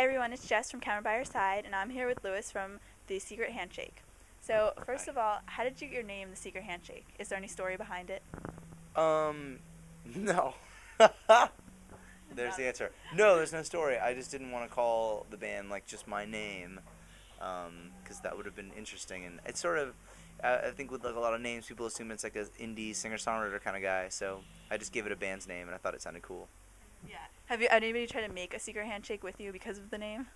Hey everyone, it's Jess from Camera by Your Side, and I'm here with Lewis from the Secret Handshake. So, first Hi. of all, how did you get your name, the Secret Handshake? Is there any story behind it? Um, no. There's Not the answer. No, there's no story. I just didn't want to call the band like just my name, because that would have been interesting. And it's sort of, I think with like a lot of names, people assume it's like an indie singer-songwriter kind of guy. So I just gave it a band's name, and I thought it sounded cool. Yeah. Have you anybody tried to make a Secret Handshake with you because of the name?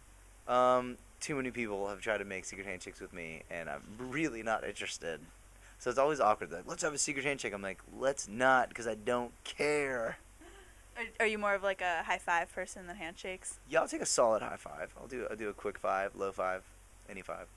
Too many people have tried to make secret handshakes with me, and I'm really not interested. So it's always awkward. Like, let's have a secret handshake. I'm like, let's not, because I don't care. Are you more of like a high five person than handshakes? Yeah, I'll take a solid high five. I'll do a quick five, low five, any five.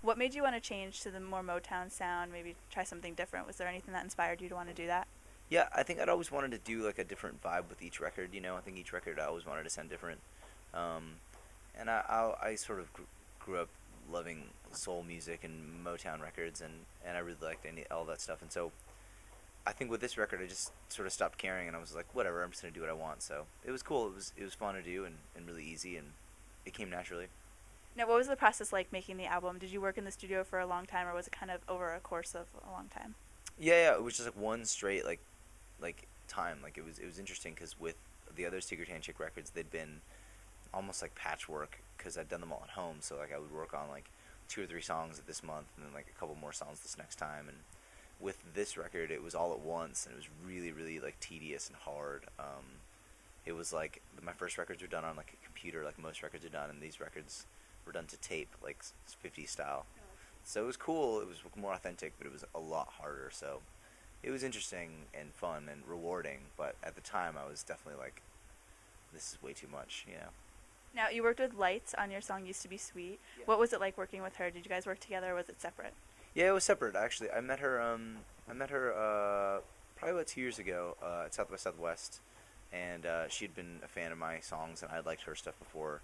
What made you want to change to the more Motown sound, maybe try something different? Was there anything that inspired you to want to do that? Yeah, I think I'd always wanted to do like a different vibe with each record. I think each record I always wanted to sound different. Um, and I sort of grew up loving soul music and Motown records, and I really liked all that stuff. And so I think with this record, I just sort of stopped caring, and I was like, whatever, I'm just gonna do what I want. So it was cool. It was fun to do and really easy, and it came naturally. Now, what was the process like making the album? Did you work in the studio for a long time, or was it kind of over a course of a long time? Yeah, it was just like one straight like time. Like it was interesting because with the other Secret Handshake records, they'd been almost like patchwork because I'd done them all at home. So like I would work on like two or three songs this month, and then like a couple more songs this next time. And with this record, it was all at once, and it was really really like tedious and hard. It was like my first records were done on like a computer, like most records are done, and these records were done to tape, like 50s style. So it was cool. It was more authentic, but it was a lot harder. So it was interesting and fun and rewarding. But at the time, I was definitely like, this is way too much. Now, you worked with Lights on your song Used to Be Sweet. Yeah. What was it like working with her? Did you guys work together or was it separate? Yeah, it was separate actually. I met her probably about 2 years ago at South by Southwest, and she'd been a fan of my songs, and I liked her stuff before,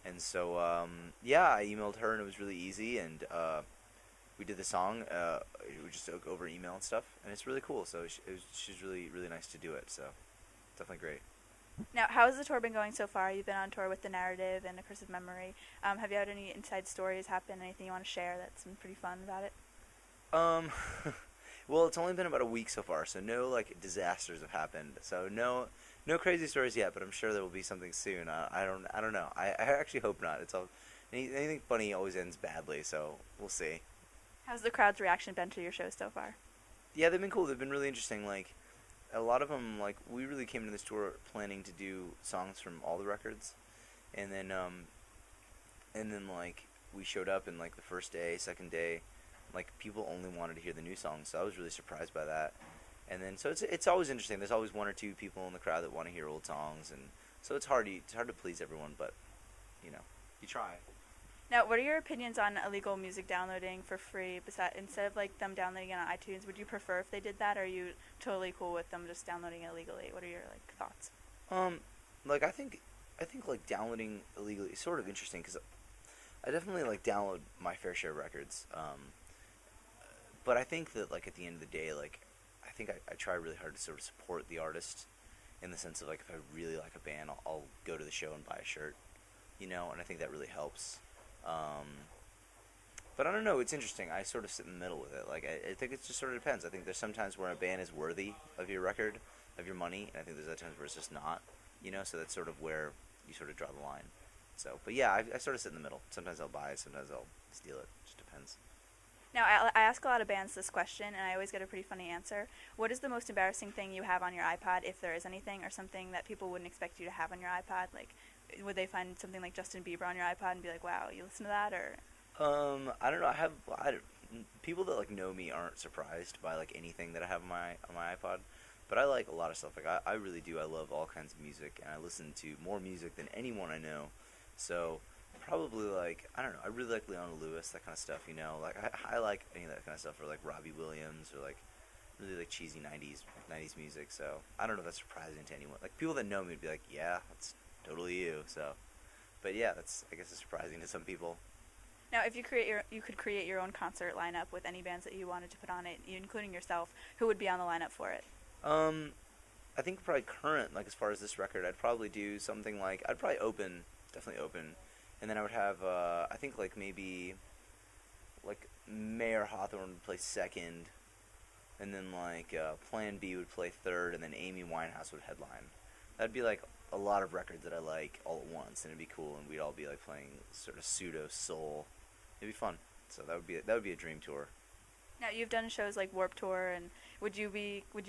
and so yeah, I emailed her, and it was really easy, and we did the song. We just took over email and stuff, and it's really cool. So she's really really nice to do it. So definitely great. Now, how has the tour been going so far? You've been on tour with The Narrative and A Curse of Memory. Have you had any inside stories happen? Anything you want to share that's been pretty fun about it? Um, well, it's only been about a week so far, so no like disasters have happened. So no crazy stories yet, but I'm sure there will be something soon. I don't know. I actually hope not. It's all anything funny always ends badly, so we'll see. How's the crowd's reaction been to your show so far? Yeah, they've been cool. They've been really interesting. Like a lot of them, like we really came to this tour planning to do songs from all the records, and then like we showed up, and like the first day, second day, like people only wanted to hear the new songs, so I was really surprised by that. And then so it's always interesting. There's always one or two people in the crowd that want to hear old songs, and so it's hard to please everyone, but you know, you try. Now, what are your opinions on illegal music downloading for free? Instead of like them downloading it on iTunes, would you prefer if they did that, or are you totally cool with them just downloading it illegally? What are your like thoughts? Um, like I think like downloading illegally is sort of interesting because I definitely like download my fair share of records. But I think that like at the end of the day, like I think I try really hard to sort of support the artist in the sense of like if I really like a band, I'll go to the show and buy a shirt, and I think that really helps. Um, but I don't know, it's interesting. I sort of sit in the middle with it. Like I think it just sort of depends. I think there's sometimes where a band is worthy of your record, of your money, and I think there's other times where it's just not. So that's sort of where you sort of draw the line. So, but yeah, I sort of sit in the middle. Sometimes I'll buy it, sometimes I'll steal it. Just depends. Now, I ask a lot of bands this question, and I always get a pretty funny answer. What is the most embarrassing thing you have on your iPod, if there is anything, or something that people wouldn't expect you to have on your iPod? Like, would they find something like Justin Bieber on your iPod and be like, "Wow, you listen to that?" Or I don't know. People that like know me aren't surprised by like anything that I have on my iPod, but I like a lot of stuff. Like I really do. I love all kinds of music, and I listen to more music than anyone I know. So probably like I don't know. I really like Leona Lewis, that kind of stuff. Like I like any of that kind of stuff, or like Robbie Williams, or like really like cheesy '90s music. So I don't know if that's surprising to anyone. Like people that know me would be like, yeah, that's totally you. So, but yeah, that's I guess it's surprising to some people. Now, if you could create your own concert lineup with any bands that you wanted to put on it, including yourself, who would be on the lineup for it? Um, I think probably current, like as far as this record, I'd probably do something like I'd probably open, definitely open, and then I would have I think like maybe like Mayor Hawthorne would play second, and then like Plan B would play third, and then Amy Winehouse would headline. That'd be like a lot of records that I like all at once, and it'd be cool, and we'd all be like playing sort of pseudo soul. It'd be fun. So that would be a dream tour. Now, you've done shows like Warped Tour, and would you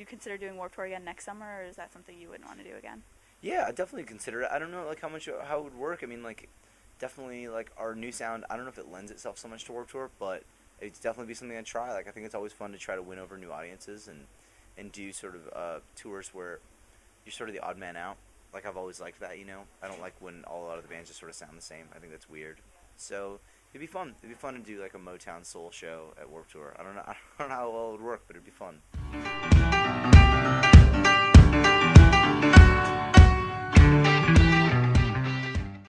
consider doing Warped Tour again next summer, or is that something you wouldn't want to do again? Yeah, I definitely consider it. I don't know like how it would work. I mean like definitely like our new sound. I don't know if it lends itself so much to Warped Tour, but it's definitely be something I'd try. Like I think it's always fun to try to win over new audiences and do sort of tours where you're sort of the odd man out. Like I've always liked that, you know. I don't like when a lot of the bands just sort of sound the same. I think that's weird. So it'd be fun. It'd be fun to do like a Motown soul show at Warped Tour. I don't know. I don't know how well it would work, but it'd be fun.